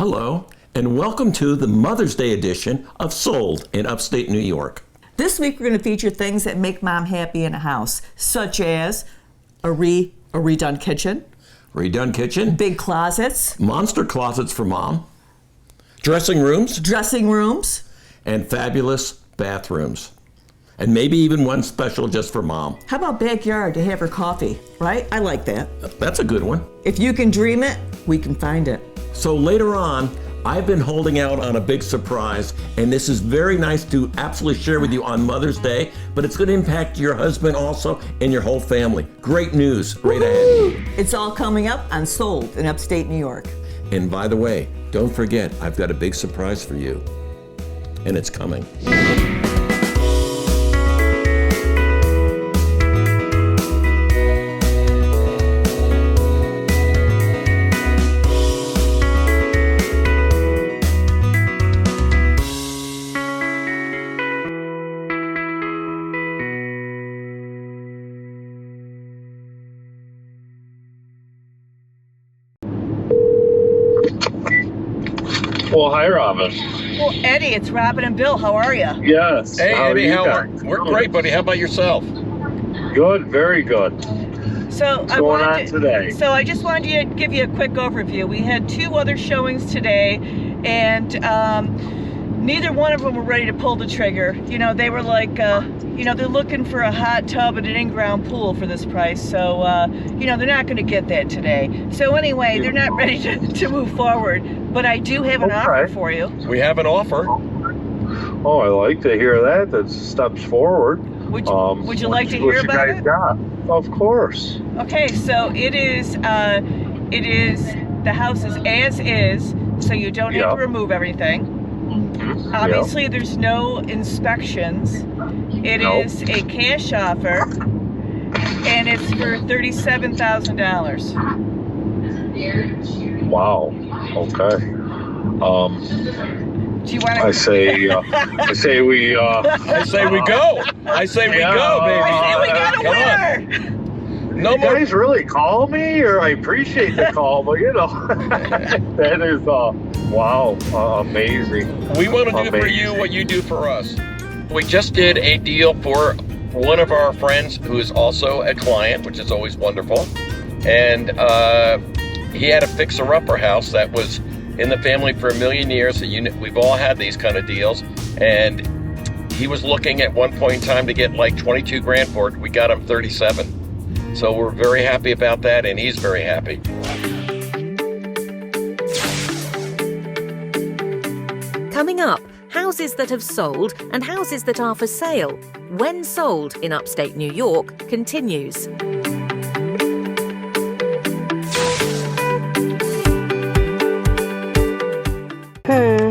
Hello, and welcome to the Mother's Day edition of Sold in Upstate New York. This week we're going to feature things that make Mom happy in a house, such as a redone kitchen, big closets, monster closets for Mom, dressing rooms, and fabulous bathrooms. And maybe even one special just for Mom. How about backyard to have her coffee, right? I like that. That's a good one. If you can dream it, we can find it. So later on, I've been holding out on a big surprise, and this is very nice to absolutely share with you on Mother's Day, but it's going to impact your husband also and your whole family. Great news right ahead. It's all coming up on Sold in Upstate New York. And by the way, don't forget, I've got a big surprise for you, and it's coming. Well, hi, Robin. Well, Eddie, it's Robin and Bill. How are you? Yes. Hey, Eddie, we're great, buddy. How about yourself? Good, very good. So What's going on today? So I just wanted to give you a quick overview. We had 2 other showings today, and neither one of them were ready to pull the trigger. You know, they were like, they're looking for a hot tub and an in-ground pool for this price. So, they're not going to get that today. So anyway, they're not ready to move forward. But I do have an offer for you. We have an offer. Oh, I like to hear that. That's steps forward. Would you like to hear about it? Got? Of course. Okay, so it is the house is as is, so you don't have to remove everything. Mm-hmm. Obviously, there's no inspections. It is a cash offer, and it's for $37,000. Wow. Okay. Do you want to? I say we go. I say we go, baby. I say we got a winner. No you guys really call me, or I appreciate the call, but that is amazing. We want to do for you what you do for us. We just did a deal for one of our friends who is also a client, which is always wonderful. And he had a fixer-upper house that was in the family for 1 million years. We've all had these kind of deals. And he was looking at one point in time to get like 22 grand for it. We got him 37. So we're very happy about that, and he's very happy. Coming up, houses that have sold and houses that are for sale. When Sold in Upstate New York continues.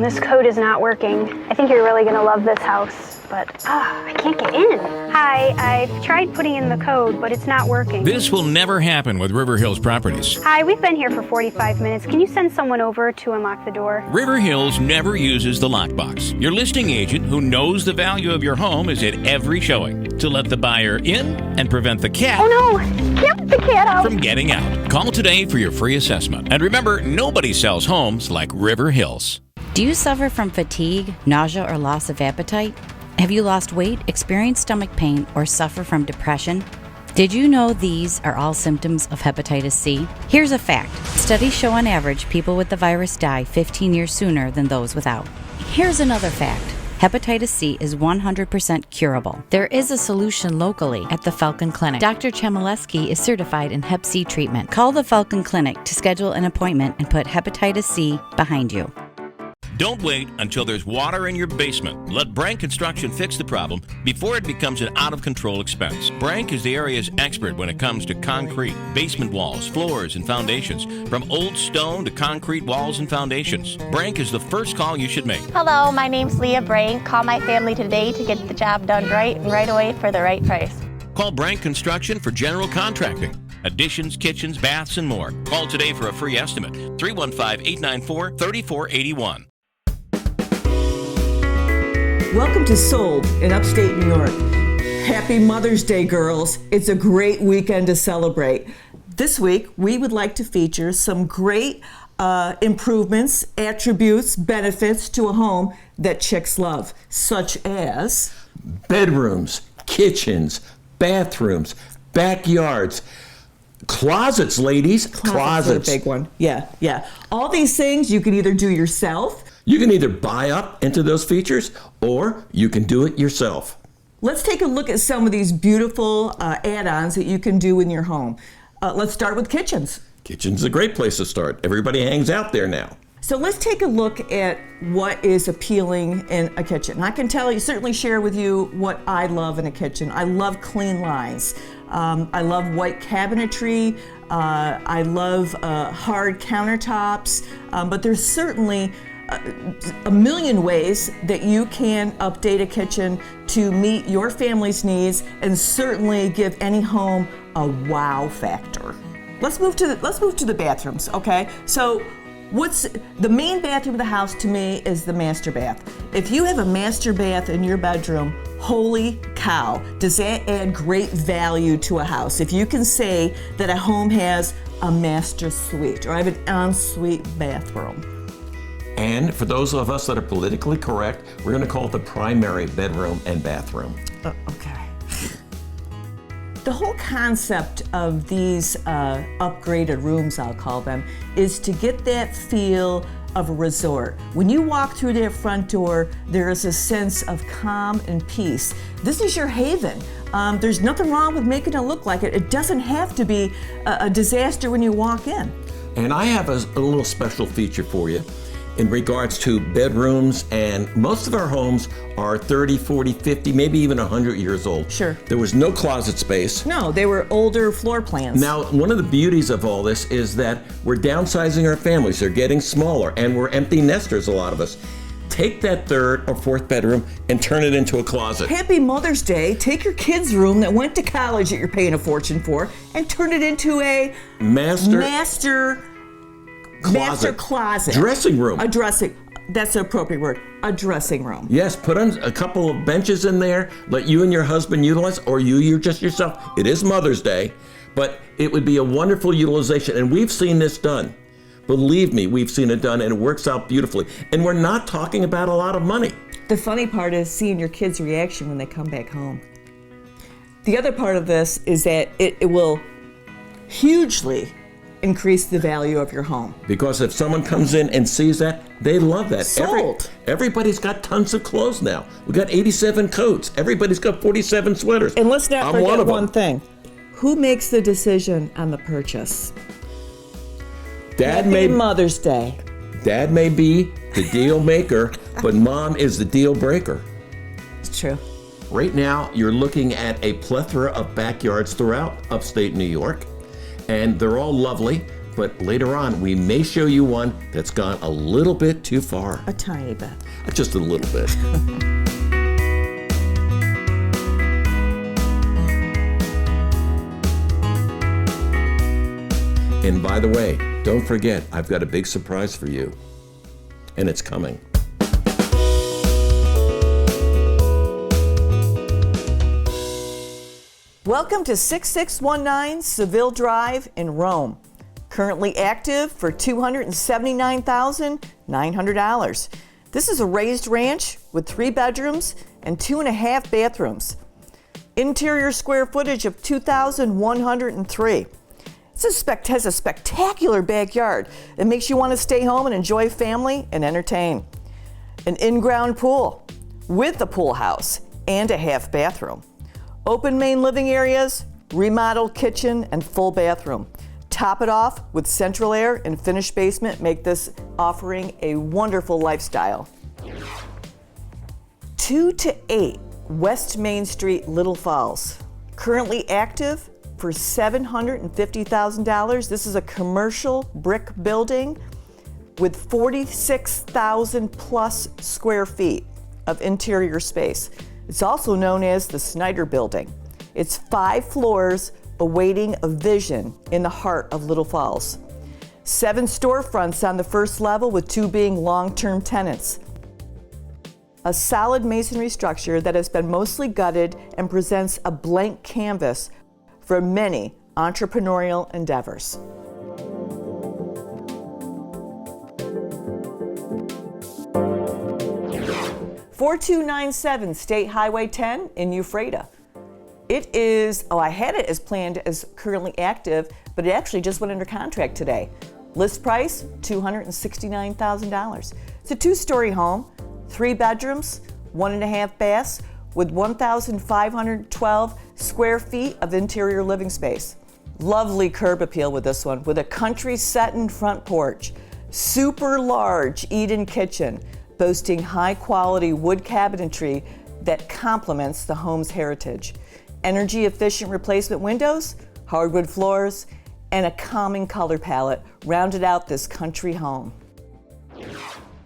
This code is not working. I think you're really gonna love this house, but I can't get in. Hi, I've tried putting in the code, but it's not working. This will never happen with River Hills Properties. Hi, we've been here for 45 minutes. Can you send someone over to unlock the door? River Hills never uses the lockbox. Your listing agent, who knows the value of your home, is at every showing to let the buyer in and prevent the cat. Oh no, can't let the cat out. From getting out. Call today for your free assessment. And remember, nobody sells homes like River Hills. Do you suffer from fatigue, nausea, or loss of appetite? Have you lost weight, experienced stomach pain, or suffer from depression? Did you know these are all symptoms of hepatitis C? Here's a fact. Studies show on average people with the virus die 15 years sooner than those without. Here's another fact. Hepatitis C is 100% curable. There is a solution locally at the Falcon Clinic. Dr. Chmielewski is certified in Hep C treatment. Call the Falcon Clinic to schedule an appointment and put hepatitis C behind you. Don't wait until there's water in your basement. Let Brank Construction fix the problem before it becomes an out-of-control expense. Brank is the area's expert when it comes to concrete, basement walls, floors, and foundations. From old stone to concrete walls and foundations, Brank is the first call you should make. Hello, my name's Leah Brank. Call my family today to get the job done right and right away for the right price. Call Brank Construction for general contracting. Additions, kitchens, baths, and more. Call today for a free estimate. 315-894-3481. Welcome to Sold in Upstate New York. Happy Mother's Day, girls. It's a great weekend to celebrate. This week, we would like to feature some great improvements, attributes, benefits to a home that chicks love, such as Bedrooms, kitchens, bathrooms, backyards, closets, ladies. Closets are a big one. Yeah. All these things you can either do yourself. You can either buy up into those features or you can do it yourself. Let's take a look at some of these beautiful add-ons that you can do in your home. Let's start with kitchens. Kitchen's a great place to start. Everybody hangs out there now. So let's take a look at what is appealing in a kitchen. I can certainly share with you what I love in a kitchen. I love clean lines. I love white cabinetry. I love hard countertops. But there's certainly a million ways that you can update a kitchen to meet your family's needs and certainly give any home a wow factor. Let's move to the bathrooms, okay? So what's the main bathroom of the house to me is the master bath. If you have a master bath in your bedroom, holy cow, does that add great value to a house? If you can say that a home has a master suite or I have an ensuite bathroom. And for those of us that are politically correct, we're going to call it the primary bedroom and bathroom. Okay. The whole concept of these upgraded rooms, I'll call them, is to get that feel of a resort. When you walk through that front door, there is a sense of calm and peace. This is your haven. There's nothing wrong with making it look like it. It doesn't have to be a disaster when you walk in. And I have a little special feature for you in regards to bedrooms, and most of our homes are 30, 40, 50, maybe even 100 years old. Sure. There was no closet space. No, they were older floor plans. Now, one of the beauties of all this is that we're downsizing our families. They're getting smaller, and we're empty nesters, a lot of us. Take that third or fourth bedroom and turn it into a closet. Happy Mother's Day. Take your kid's room that went to college that you're paying a fortune for and turn it into a master closet. Dressing room. That's the appropriate word. A dressing room. Yes, put on a couple of benches in there, let you and your husband utilize, or you're just yourself. It is Mother's Day, but it would be a wonderful utilization, and we've seen this done. Believe me, we've seen it done, and it works out beautifully. And we're not talking about a lot of money. The funny part is seeing your kids' reaction when they come back home. The other part of this is that it will hugely increase the value of your home. Because if someone comes in and sees that, they love that. Sold. Everybody's got tons of clothes now. We got 87 coats. Everybody's got 47 sweaters. And let's not forget forget one thing. Who makes the decision on the purchase? Happy Mother's Day. Dad may be the deal maker, but Mom is the deal breaker. It's true. Right now, you're looking at a plethora of backyards throughout upstate New York. And they're all lovely, but later on we may show you one that's gone a little bit too far. A tiny bit. Just a little bit. And by the way, don't forget, I've got a big surprise for you. And it's coming. Welcome to 6619 Seville Drive in Rome. Currently active for $279,900. This is a raised ranch with 3 bedrooms and 2.5 bathrooms. Interior square footage of 2,103. It has a spectacular backyard that makes you want to stay home and enjoy family and entertain. An in-ground pool with a pool house and a half bathroom. Open main living areas, remodeled kitchen, and full bathroom. Top it off with central air and finished basement make this offering a wonderful lifestyle. 2 to 8 West Main Street, Little Falls. Currently active for $750,000. This is a commercial brick building with 46,000 plus square feet of interior space. It's also known as the Snyder Building. It's 5 floors awaiting a vision in the heart of Little Falls. 7 storefronts on the first level with 2 being long-term tenants. A solid masonry structure that has been mostly gutted and presents a blank canvas for many entrepreneurial endeavors. 4297 State Highway 10 in Ephrata. It is, I had it as planned as currently active, but it actually just went under contract today. List price, $269,000. It's a 2-story home, 3 bedrooms, 1.5 baths, with 1,512 square feet of interior living space. Lovely curb appeal with this one, with a country set-in front porch, super large eat-in kitchen, boasting high-quality wood cabinetry that complements the home's heritage. Energy-efficient replacement windows, hardwood floors, and a calming color palette rounded out this country home.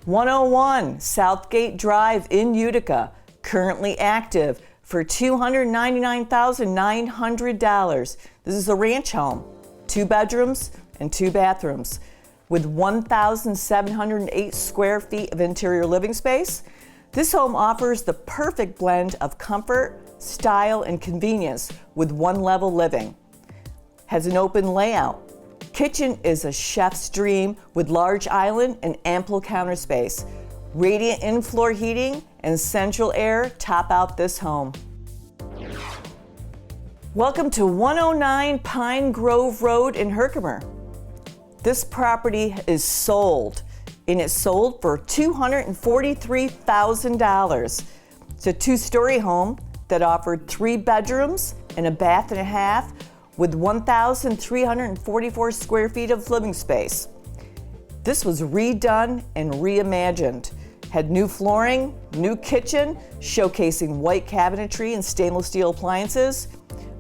101 Southgate Drive in Utica, currently active for $299,900. This is a ranch home, 2 bedrooms and 2 bathrooms, with 1,708 square feet of interior living space. This home offers the perfect blend of comfort, style, and convenience with one-level living. Has an open layout. Kitchen is a chef's dream with large island and ample counter space. Radiant in-floor heating and central air top out this home. Welcome to 109 Pine Grove Road in Herkimer. This property is sold, and it's sold for $243,000. It's a 2-story home that offered 3 bedrooms and a bath and a half with 1,344 square feet of living space. This was redone and reimagined. Had new flooring, new kitchen, showcasing white cabinetry and stainless steel appliances,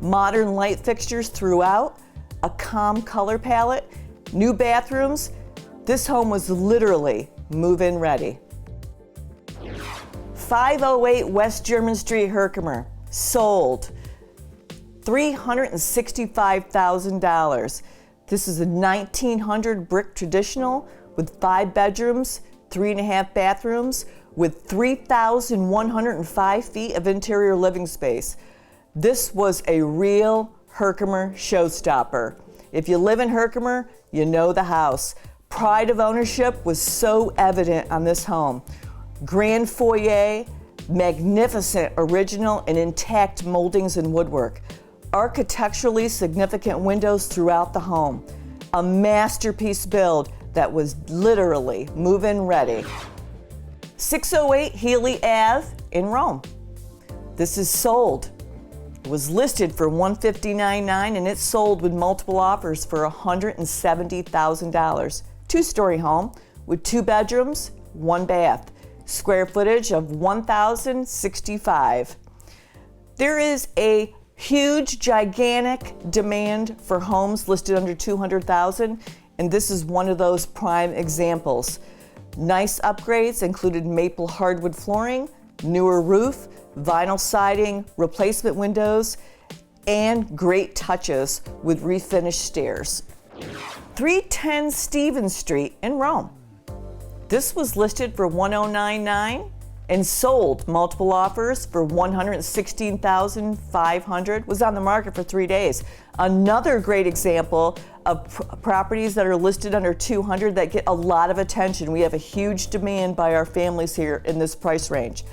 modern light fixtures throughout, a calm color palette, new bathrooms. This home was literally move-in ready. 508 West German Street, Herkimer, sold. $365,000. This is a 1900 brick traditional with 5 bedrooms, 3.5 bathrooms, with 3,105 feet of interior living space. This was a real Herkimer showstopper. If you live in Herkimer, you know the house. Pride of ownership was so evident on this home. Grand foyer, magnificent original and intact moldings and woodwork. Architecturally significant windows throughout the home. A masterpiece build that was literally move-in ready. 608 Healy Ave in Rome. This is sold. It was listed for $159,900 and it sold with multiple offers for $170,000. 2-story home with 2 bedrooms, 1 bath. Square footage of 1,065. There is a huge, gigantic demand for homes listed under $200,000, and this is one of those prime examples. Nice upgrades included maple hardwood flooring, newer roof, vinyl siding, replacement windows, and great touches with refinished stairs. 310 Stevens Street in Rome. This was listed for $109,900 and sold multiple offers for $116,500. Was on the market for 3 days. Another great example of properties that are listed under $200,000 that get a lot of attention. We have a huge demand by our families here in this price range.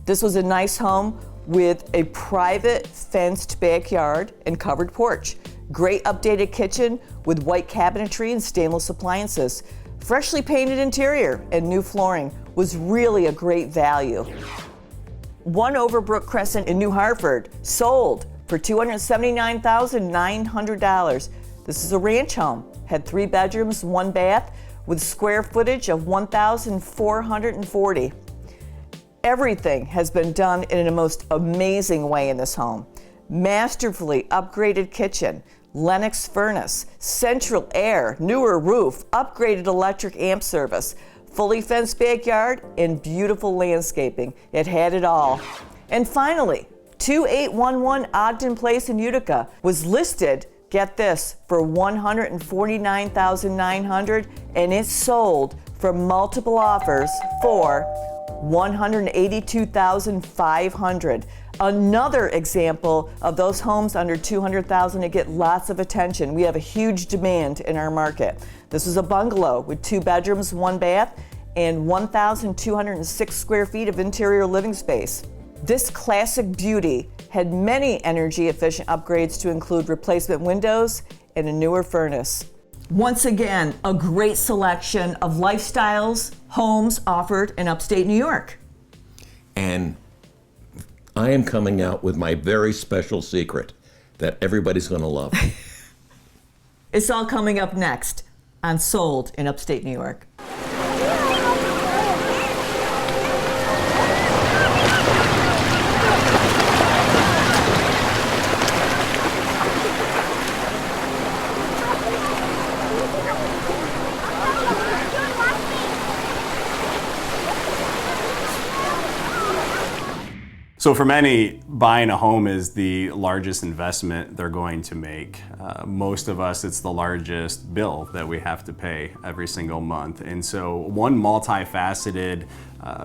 This was a nice home with a private fenced backyard and covered porch. Great updated kitchen with white cabinetry and stainless appliances. Freshly painted interior and new flooring. Was really a great value. 1 Overbrook Crescent in New Hartford, sold for $279,900. This is a ranch home. Had 3 bedrooms, 1 bath, with square footage of 1,440. Everything has been done in a most amazing way in this home. Masterfully upgraded kitchen, Lennox furnace, central air, newer roof, upgraded electric amp service, fully fenced backyard, and beautiful landscaping. It had it all. And finally, 2811 Ogden Place in Utica was listed, get this, for $149,900, and it sold for multiple offers for $182,500. Another example of those homes under $200,000 that get lots of attention. We have a huge demand in our market. This is a bungalow with 2 bedrooms, 1 bath, and 1,206 square feet of interior living space. This classic beauty had many energy-efficient upgrades to include replacement windows and a newer furnace. Once again, a great selection of lifestyles, homes offered in upstate New York. And I am coming out with my very special secret that everybody's going to love. It's all coming up next on Sold in Upstate New York. So for many, buying a home is the largest investment they're going to make. Most of us, it's the largest bill that we have to pay every single month. And so one multifaceted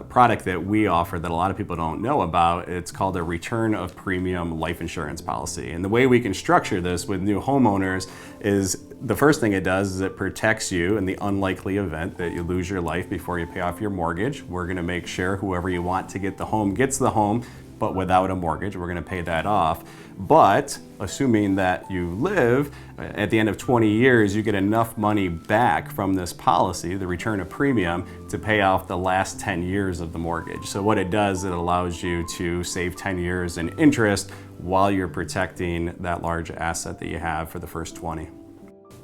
product that we offer that a lot of people don't know about, it's called a return of premium life insurance policy. And the way we can structure this with new homeowners is the first thing it does is it protects you in the unlikely event that you lose your life before you pay off your mortgage. We're going to make sure whoever you want to get the home gets the home, but without a mortgage. We're going to pay that off. But assuming that you live, at the end of 20 years, you get enough money back from this policy, the return of premium, to pay off the last 10 years of the mortgage. So what it does, it allows you to save 10 years in interest while you're protecting that large asset that you have for the first 20.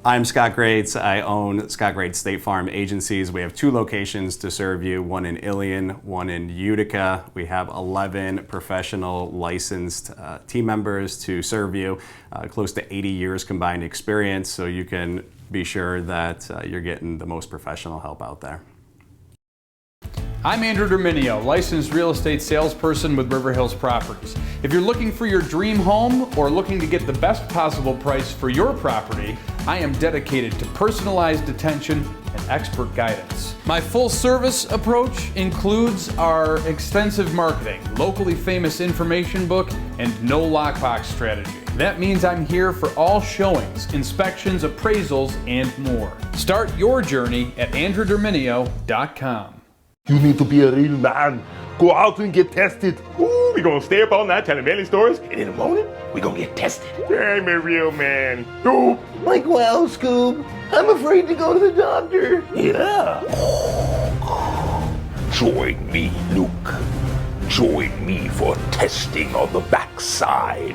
I'm Scott Grades. I own Scott Grades State Farm Agencies. We have 2 locations to serve you, one in Ilion, one in Utica. We have 11 professional licensed team members to serve you, close to 80 years combined experience, so you can be sure that you're getting the most professional help out there. I'm Andrew Dominio, licensed real estate salesperson with River Hills Properties. If you're looking for your dream home or looking to get the best possible price for your property, I am dedicated to personalized attention and expert guidance. My full service approach includes our extensive marketing, locally famous information book, and no lockbox strategy. That means I'm here for all showings, inspections, appraisals, and more. Start your journey at andrewdominio.com. You need to be a real man. Go out and get tested. Ooh, we gonna stay up all night telling many stories, and in the morning, we gonna get tested. I'm a real man. Scoop. Like, well, Scoob, I'm afraid to go to the doctor. Yeah. Join me, Luke. Join me for testing on the backside.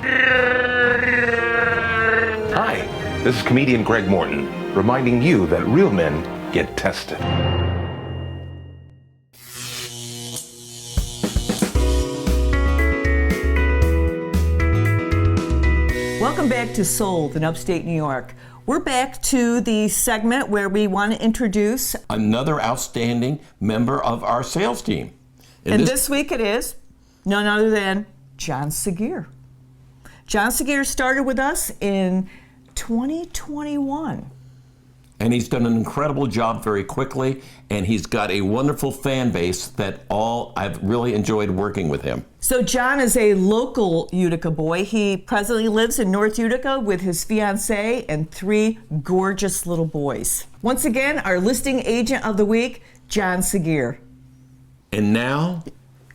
Hi, this is comedian Greg Morton, reminding you that real men get tested. Welcome back to Sold in Upstate New York. We're back to the segment where we want to introduce another outstanding member of our sales team. And this week it is none other than John Segir. John Segir started with us in 2021. And he's done an incredible job very quickly, and he's got a wonderful fan base that I've really enjoyed working with him. So John is a local Utica boy. He presently lives in North Utica with his fiancée and 3 gorgeous little boys. Once again, our listing agent of the week, John Segir. And now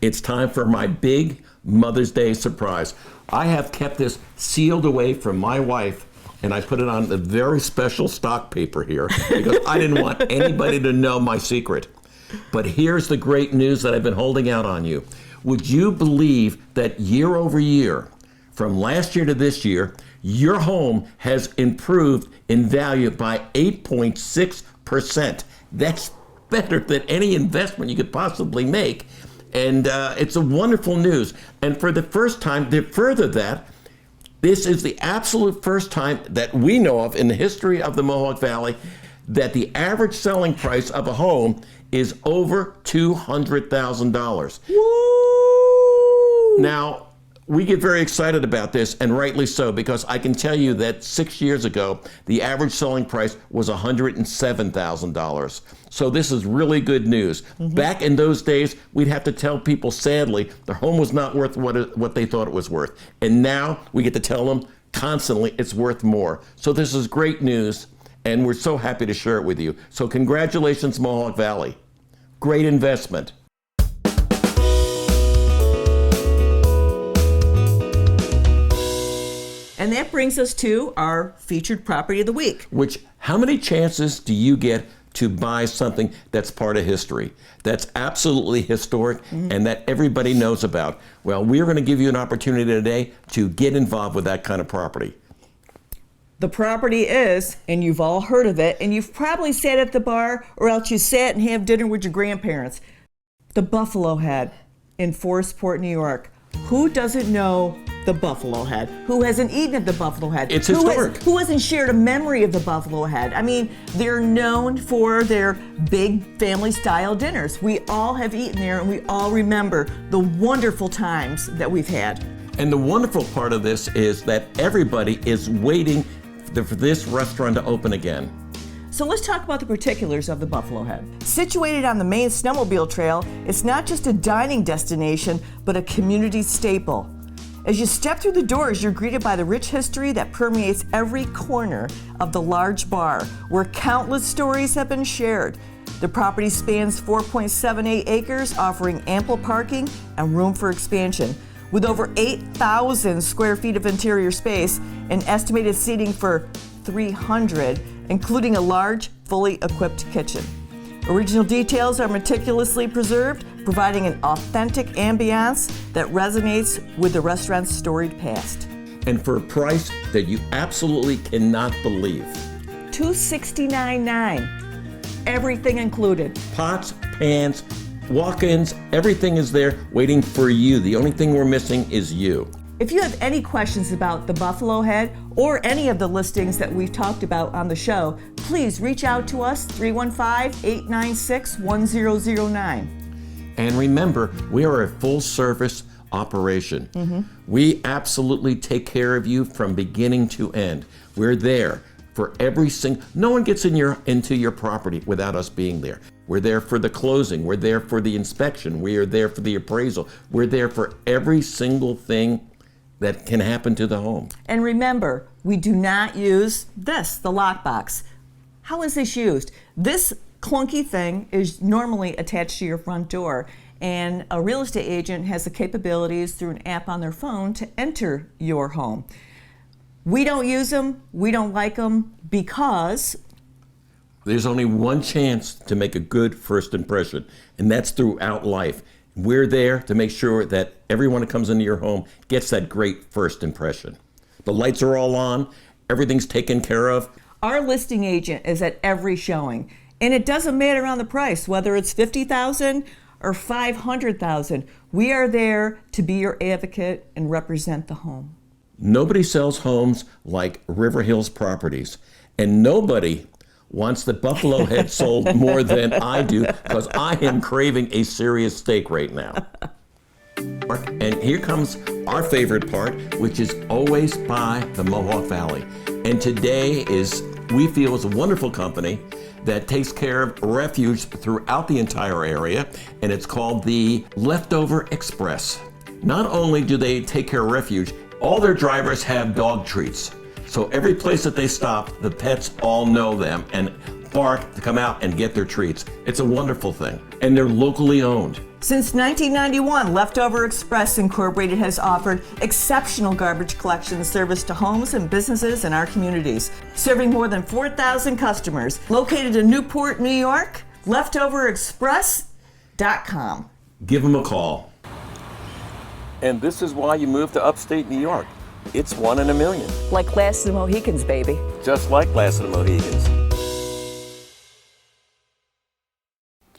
it's time for my big Mother's Day surprise. I have kept this sealed away from my wife, and I put it on a very special stock paper here because I didn't want anybody to know my secret. But here's the great news that I've been holding out on you. Would you believe that year over year, from last year to this year, your home has improved in value by 8.6%. That's better than any investment you could possibly make. And it's a wonderful news. And for the first time, further that, this is the absolute first time that we know of in the history of the Mohawk Valley that the average selling price of a home is over $200,000. Now, we get very excited about this, and rightly so, because I can tell you that 6 years ago, the average selling price was $107,000. So this is really good news. Mm-hmm. Back in those days, we'd have to tell people, sadly, their home was not worth what they thought it was worth. And now we get to tell them constantly it's worth more. So this is great news, and we're so happy to share it with you. So congratulations, Mohawk Valley. great investment. And that brings us to our featured property of the week. Which, how many chances do you get to buy something that's part of history, that's absolutely historic, and that everybody knows about? Well, we're going to give you an opportunity today to get involved with that kind of property. The property is, and you've all heard of it, and you've probably sat at the bar or else you sat and have dinner with your grandparents. The Buffalo Head in Forestport, New York. Who doesn't know the Buffalo Head? Who hasn't eaten at the Buffalo Head? It's historic. Who hasn't shared a memory of the Buffalo Head? I mean, they're known for their big family-style dinners. We all have eaten there, and we all remember the wonderful times that we've had. And the wonderful part of this is that everybody is waiting for this restaurant to open again. So let's talk about the particulars of the Buffalo Head. Situated on the main snowmobile trail, it's not just a dining destination, but a community staple. As you step through the doors, you're greeted by the rich history that permeates every corner of the large bar, where countless stories have been shared. The property spans 4.78 acres, offering ample parking and room for expansion. With over 8,000 square feet of interior space and estimated seating for 300, including a large, fully equipped kitchen. Original details are meticulously preserved, providing an authentic ambiance that resonates with the restaurant's storied past. And for a price that you absolutely cannot believe. $269.9, everything included. Pots, pans, walk-ins, everything is there waiting for you. The only thing we're missing is you. If you have any questions about the Buffalo Head or any of the listings that we've talked about on the show, please reach out to us, 315-896-1009. And remember, we are a full-service operation. We absolutely take care of you from beginning to end. We're there for every single, no one gets into your property without us being there. We're there for the closing, we're there for the inspection, we are there for the appraisal, we're there for every single thing that can happen to the home. And remember, we do not use this, the lockbox. How is this used? This clunky thing is normally attached to your front door, and a real estate agent has the capabilities through an app on their phone to enter your home. We don't use them, we don't like them, because there's only one chance to make a good first impression, and that's throughout life. We're there to make sure that everyone that comes into your home gets that great first impression. The lights are all on, everything's taken care of. Our listing agent is at every showing, and it doesn't matter on the price, whether it's $50,000 or $500,000. We are there to be your advocate and represent the home. Nobody sells homes like River Hills Properties, and nobody wants the Buffalo Head sold more than I do, because I am craving a serious steak right now. And here comes our favorite part, which is always by the Mohawk Valley. And today we feel is a wonderful company that takes care of refuge throughout the entire area, and it's called the Leftover Express. Not only do they take care of refuge, all their drivers have dog treats. So every place that they stop, the pets all know them and bark to come out and get their treats. It's a wonderful thing. And they're locally owned. Since 1991, Leftover Express Incorporated has offered exceptional garbage collection service to homes and businesses in our communities, serving more than 4,000 customers. Located in Newport, New York, leftoverexpress.com. Give them a call. And this is why you moved to upstate New York. It's 1 in a million. Like Glass of the Mohicans, baby. Just like Glass of the Mohicans.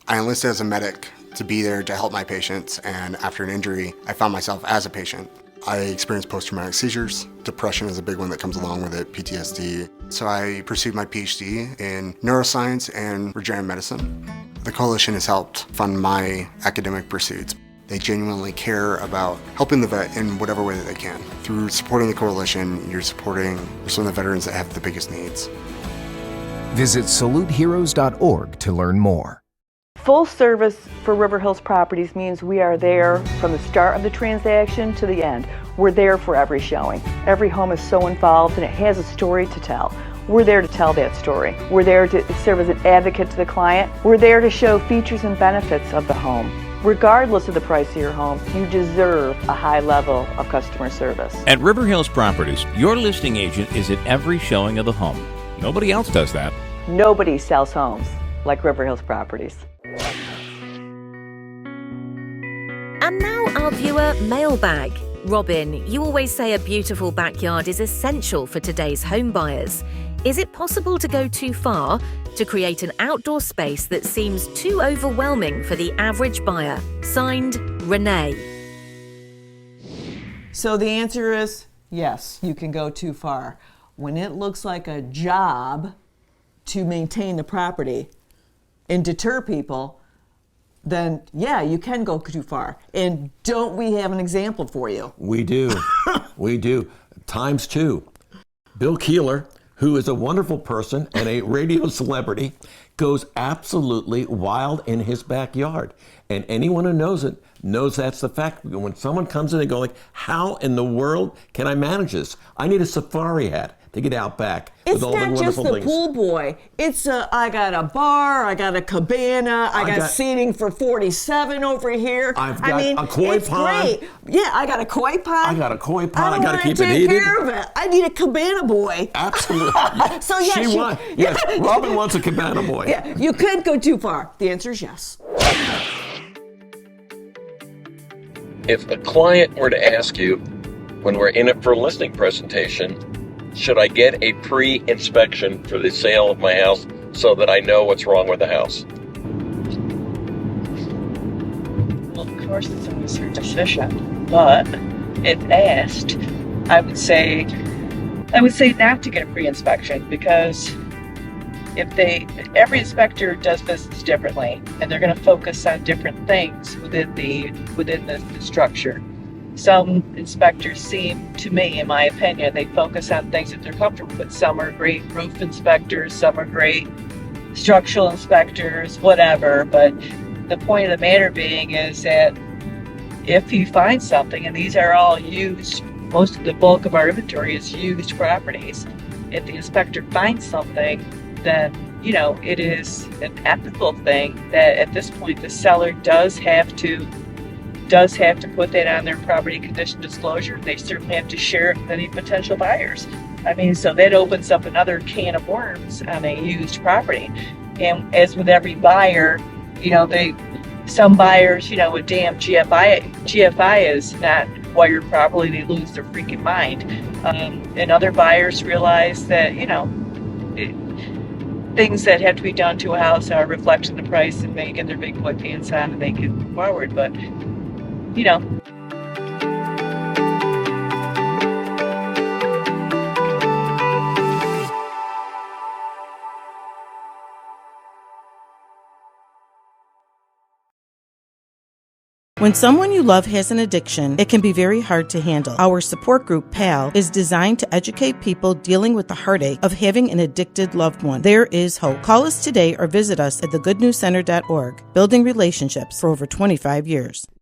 I enlisted as a medic to be there to help my patients, and after an injury, I found myself as a patient. I experienced post-traumatic seizures. Depression is a big one that comes along with it, PTSD. So I pursued my PhD in neuroscience and regenerative medicine. The coalition has helped fund my academic pursuits. They genuinely care about helping the vet in whatever way that they can. Through supporting the coalition, you're supporting some of the veterans that have the biggest needs. Visit saluteheroes.org to learn more. Full service for River Hills Properties means we are there from the start of the transaction to the end. We're there for every showing. Every home is so involved and it has a story to tell. we're there to tell that story. We're there to serve as an advocate to the client. We're there to show features and benefits of the home. Regardless of the price of your home, you deserve a high level of customer service. At River Hills Properties, your listing agent is at every showing of the home. Nobody else does that. Nobody sells homes like River Hills Properties. And now our viewer mailbag. Robin, you always say a beautiful backyard is essential for today's home buyers. Is it possible to go too far to create an outdoor space that seems too overwhelming for the average buyer? Signed, Renee. So the answer is yes, you can go too far. When it looks like a job to maintain the property and deter people, then yeah, you can go too far. And don't we have an example for you? We do. We do. Times two. Bill Keeler, who is a wonderful person and a radio celebrity, goes absolutely wild in his backyard. And anyone who knows it knows that's the fact. When someone comes in and go like, how in the world can I manage this? I need a safari hat to get out back with all the wonderful things. It's not just the pool boy. It's I got a bar, I got a cabana, I got seating for 47 over here. I've got a koi pond. Great. Yeah, I got a koi pond. I got a koi pond. I got to keep it heated. Take care of it. I need a cabana boy. Absolutely. So yes, yes, Robin wants a cabana boy. Yeah, you can't go too far. The answer is yes. If a client were to ask you, when we're in it for a listing presentation, should I get a pre-inspection for the sale of my house so that I know what's wrong with the house? Well, of course it's always her decision, but if asked, I would say not to get a pre-inspection, because every inspector does business differently, and they're going to focus on different things within the structure. Some inspectors seem, to me, in my opinion, they focus on things that they're comfortable with. Some are great roof inspectors, some are great structural inspectors, whatever. But the point of the matter being is that if you find something, and these are all used, most of the bulk of our inventory is used properties. If the inspector finds something, then, it is an ethical thing that at this point the seller does have to put that on their property condition disclosure. They certainly have to share it with any potential buyers. So that opens up another can of worms on a used property. And as with every buyer, some buyers, with damn GFI is not wired properly, they lose their freaking mind. And other buyers realize that, things that have to be done to a house are reflecting the price, and they get their big boy pants on and they can move forward. But When someone you love has an addiction, it can be very hard to handle. Our support group, PAL, is designed to educate people dealing with the heartache of having an addicted loved one. There is hope. Call us today or visit us at thegoodnewscenter.org, building relationships for over 25 years.